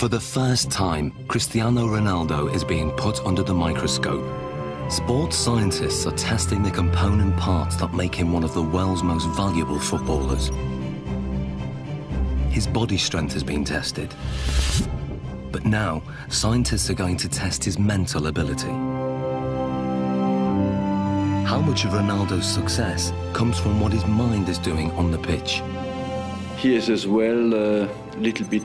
For the first time, Cristiano Ronaldo is being put under the microscope. Sports scientists are testing the component parts that make him one of the world's most valuable footballers. His body strength has been tested. But now, scientists are going to test his mental ability. How much of Ronaldo's success comes from what his mind is doing on the pitch? He is as well a little bit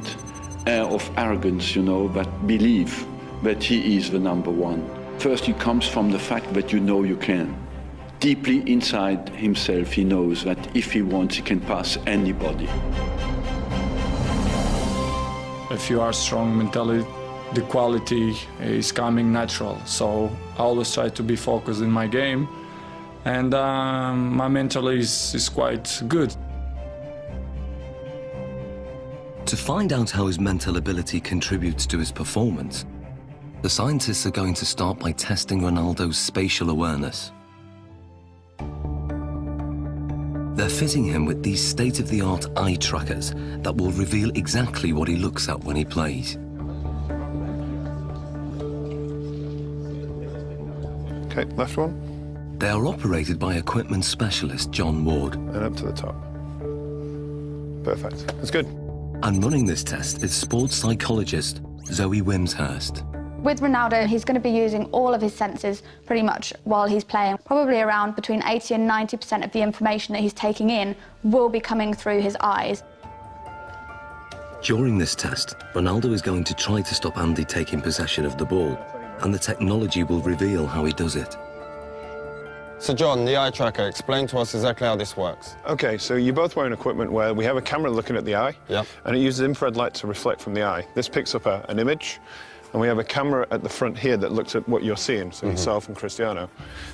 air of arrogance, you know, but believe that he is the number one. First, it comes from the fact that you know you can. Deeply inside himself, he knows that if he wants, he can pass anybody. If you are strong mentally, the quality is coming natural. So I always try to be focused in my game, and my mental is quite good. To find out how his mental ability contributes to his performance, the scientists are going to start by testing Ronaldo's spatial awareness. They're fitting him with these state-of-the-art eye trackers that will reveal exactly what he looks at when he plays. Okay, left one. They are operated by equipment specialist John Ward. And up to the top. Perfect. That's good. And running this test is sports psychologist Zoe Wimshurst. With Ronaldo, he's going to be using all of his senses pretty much while he's playing. Probably around between 80 and 90% of the information that he's taking in will be coming through his eyes. During this test, Ronaldo is going to try to stop Andy taking possession of the ball, and the technology will reveal how he does it. So John, the eye tracker, explain to us exactly how this works. Okay, so you're both wearing equipment where we have a camera looking at the eye, and it uses infrared light to reflect from the eye. This picks up an image, and we have a camera at the front here that looks at what you're seeing, so yourself and Cristiano.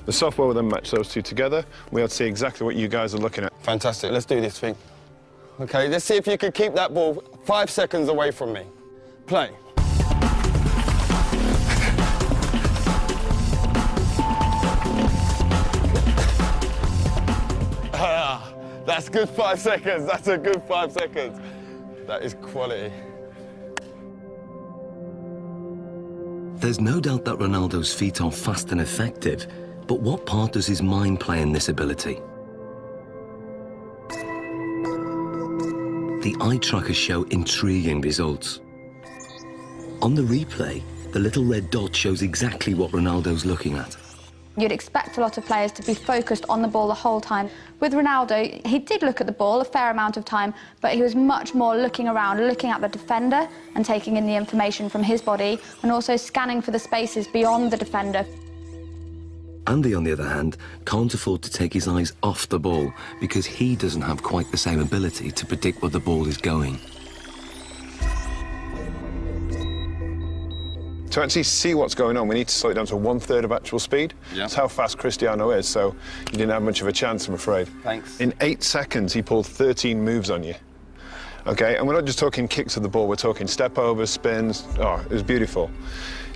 The software will then match those two together. We'll see exactly what you guys are looking at. Fantastic, let's do this thing. Okay, let's see if you can keep that ball 5 seconds away from me. Play. That's good 5 seconds. That's a good 5 seconds. That is quality. There's no doubt that Ronaldo's feet are fast and effective, but what part does his mind play in this ability? The eye trackers show intriguing results. On the replay, the little red dot shows exactly what Ronaldo's looking at. You'd expect a lot of players to be focused on the ball the whole time. With Ronaldo, he did look at the ball a fair amount of time, but he was much more looking around, looking at the defender and taking in the information from his body, and also scanning for the spaces beyond the defender. Andy, on the other hand, can't afford to take his eyes off the ball because he doesn't have quite the same ability to predict where the ball is going. To actually see what's going on, we need to slow it down to 1/3 of actual speed. That's how fast Cristiano is, so you didn't have much of a chance, I'm afraid. Thanks. In 8 seconds, he pulled 13 moves on you. Okay, and we're not just talking kicks of the ball, we're talking step-overs, spins. Oh, it was beautiful.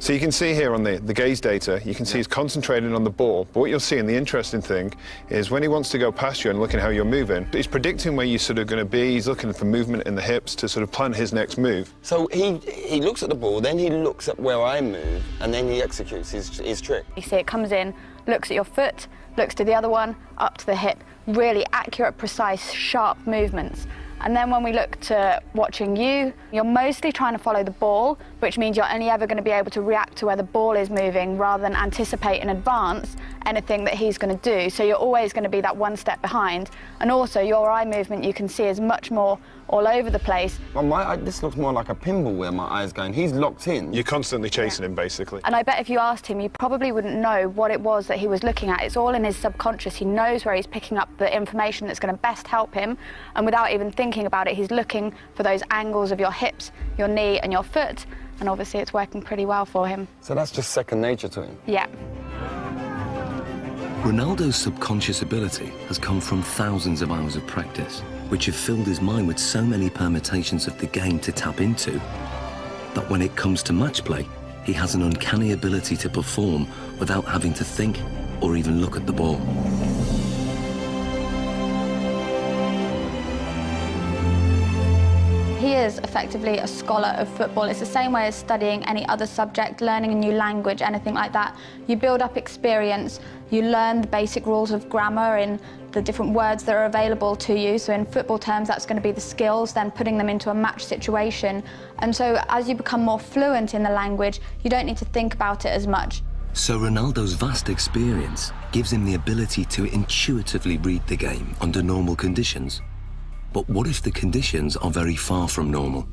So you can see here on the gaze data, you can see he's concentrating on the ball, but what you'll see, and the interesting thing, is when he wants to go past you and looking how you're moving, he's predicting where you're sort of going to be, he's looking for movement in the hips to sort of plan his next move. So he looks at the ball, then he looks at where I move, and then he executes his trick. You see it comes in, looks at your foot, looks to the other one, up to the hip. Really accurate, precise, sharp movements. And then when we look to watching you, you're mostly trying to follow the ball, which means you're only ever going to be able to react to where the ball is moving rather than anticipate in advance anything that he's going to do. So you're always going to be that one step behind. And also your eye movement you can see is much more all over the place. Well, this looks more like a pinball where my eye's going. He's locked in. You're constantly chasing him, basically. And I bet if you asked him, you probably wouldn't know what it was that he was looking at. It's all in his subconscious. He knows where he's picking up the information that's going to best help him. And without even thinking about it, he's looking for those angles of your hips, your knee and your foot. And obviously it's working pretty well for him. So that's just second nature to him? Yeah. Ronaldo's subconscious ability has come from thousands of hours of practice, which have filled his mind with so many permutations of the game to tap into, that when it comes to match play, he has an uncanny ability to perform without having to think or even look at the ball. He is effectively a scholar of football. It's the same way as studying any other subject, learning a new language, anything like that. You build up experience, you learn the basic rules of grammar in the different words that are available to you. So in football terms, that's going to be the skills, then putting them into a match situation. And so as you become more fluent in the language, you don't need to think about it as much. So Ronaldo's vast experience gives him the ability to intuitively read the game under normal conditions. But what if the conditions are very far from normal?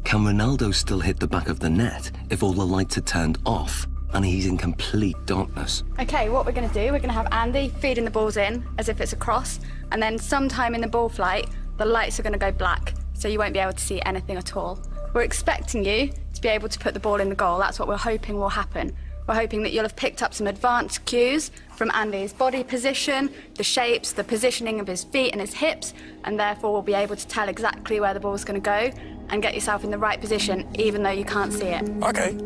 Can Ronaldo still hit the back of the net if all the lights are turned off and he's in complete darkness? Okay, what we're going to do, we're going to have Andy feeding the balls in as if it's a cross, and then sometime in the ball flight, the lights are going to go black, so you won't be able to see anything at all. We're expecting you to be able to put the ball in the goal. That's what we're hoping will happen. We're hoping that you'll have picked up some advanced cues from Andy's body position, the shapes, the positioning of his feet and his hips, and therefore will be able to tell exactly where the ball's going to go and get yourself in the right position, even though you can't see it. Okay.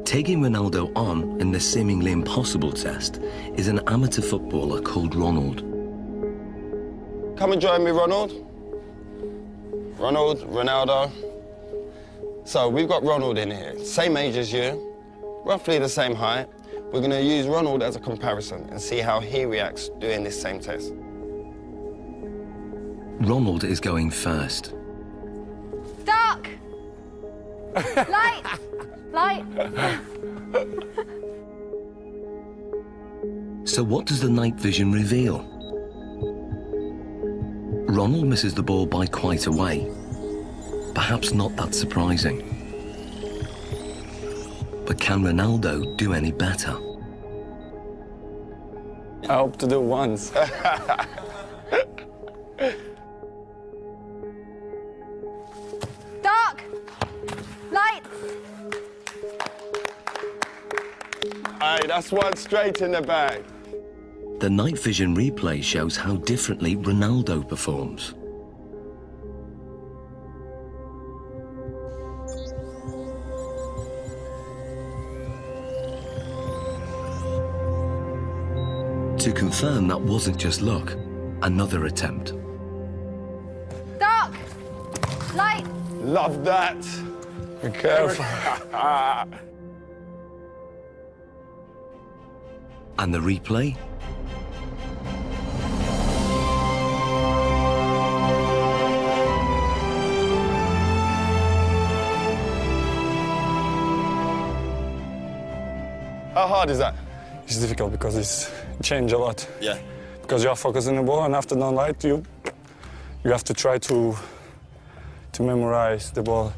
Taking Ronaldo on in the seemingly impossible test is an amateur footballer called Ronald. Come and join me, Ronald. Ronaldo. So we've got Ronald in here, same age as you, roughly the same height. We're going to use Ronald as a comparison and see how he reacts doing this same test. Ronald is going first. Dark! Light! Light! So what does the night vision reveal? Ronald misses the ball by quite a way. Perhaps not that surprising. But can Ronaldo do any better? I hope to do once. Dark! Light! Aye, that's one straight in the bag. The night vision replay shows how differently Ronaldo performs. To confirm that wasn't just luck, another attempt. Dark! Light! Love that. Be careful. And the replay? How hard is that? It's difficult because it's changed a lot. Yeah. Because you are focusing the ball, and after the light, you have to try to memorize the ball.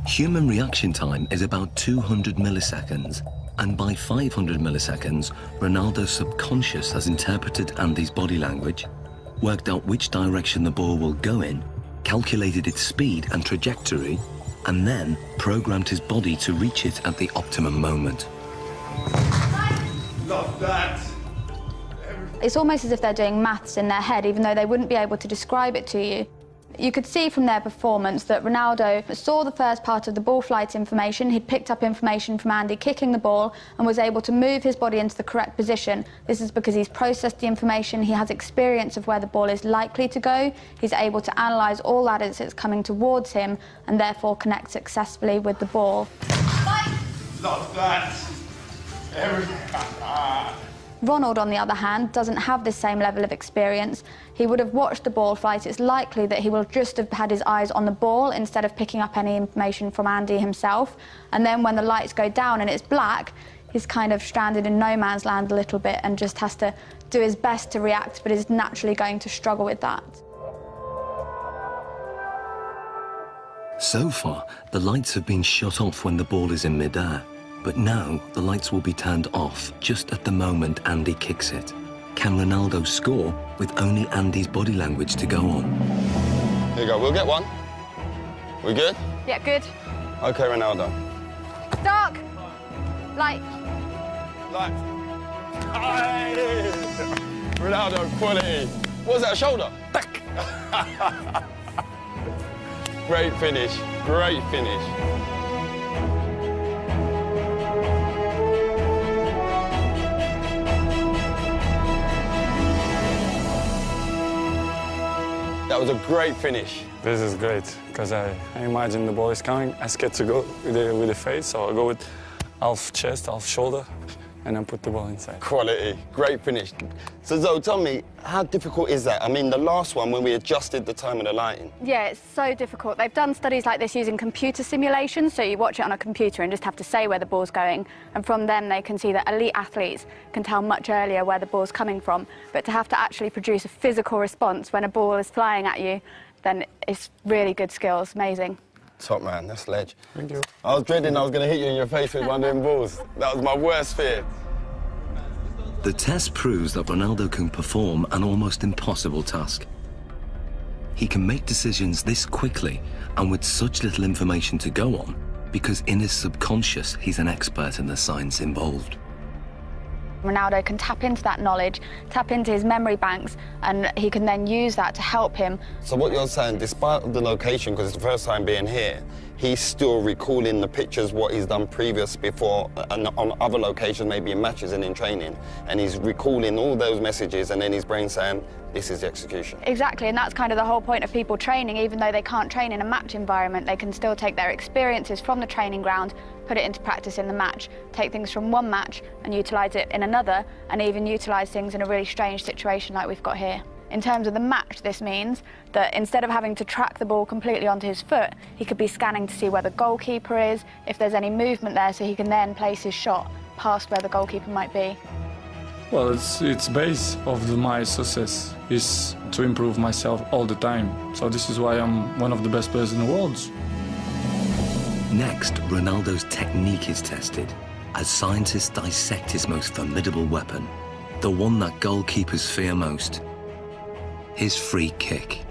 Human reaction time is about 200 milliseconds, and by 500 milliseconds, Ronaldo's subconscious has interpreted Andy's body language, worked out which direction the ball will go in, calculated its speed and trajectory, and then programmed his body to reach it at the optimum moment. Love that. It's almost as if they're doing maths in their head, even though they wouldn't be able to describe it to you. You could see from their performance that Ronaldo saw the first part of the ball flight information. He'd picked up information from Andy kicking the ball and was able to move his body into the correct position. This is because he's processed the information, he has experience of where the ball is likely to go, he's able to analyse all that as it's coming towards him and therefore connect successfully with the ball. Love that. Ronald, on the other hand, doesn't have this same level of experience. He would have watched the ball flight. It's likely that he will just have had his eyes on the ball instead of picking up any information from Andy himself. And then when the lights go down and it's black, he's kind of stranded in no man's land a little bit and just has to do his best to react, but is naturally going to struggle with that. So far, the lights have been shut off when the ball is in midair. But now, the lights will be turned off just at the moment Andy kicks it. Can Ronaldo score with only Andy's body language to go on? Here you go, we'll get one. We good? Yeah, good. Okay, Ronaldo. Dark. Light. Light. Aye. Ronaldo, quality. What was that, a shoulder? Back. Great finish, great finish. That was a great finish. This is great, because I imagine the ball is coming. I scared to go with the face, so I go with half chest, half shoulder, and then put the ball inside. Quality, great finish. So Zoe, tell me, how difficult is that? I mean, the last one, when we adjusted the time of the lighting. Yeah, it's so difficult. They've done studies like this using computer simulations, so you watch it on a computer and just have to say where the ball's going, and from them they can see that elite athletes can tell much earlier where the ball's coming from, but to have to actually produce a physical response when a ball is flying at you, then it's really good skills, amazing. Top man, that's ledge. Thank you. I was dreading I was going to hit you in your face with one of them balls. That was my worst fear. The test proves that Ronaldo can perform an almost impossible task. He can make decisions this quickly and with such little information to go on because in his subconscious he's an expert in the science involved. Ronaldo can tap into that knowledge, tap into his memory banks, and he can then use that to help him. So what you're saying, despite the location, because it's the first time being here, he's still recalling the pictures, what he's done previous before, and on other locations, maybe in matches and in training, and he's recalling all those messages, and then his brain saying, this is the execution. Exactly, and that's kind of the whole point of people training. Even though they can't train in a match environment, they can still take their experiences from the training ground, put it into practice in the match, take things from one match and utilise it in another, and even utilise things in a really strange situation like we've got here. In terms of the match, this means that instead of having to track the ball completely onto his foot, he could be scanning to see where the goalkeeper is, if there's any movement there, so he can then place his shot past where the goalkeeper might be. Well, it's base of my success is to improve myself all the time. So this is why I'm one of the best players in the world. Next, Ronaldo's technique is tested as scientists dissect his most formidable weapon, the one that goalkeepers fear most, his free kick.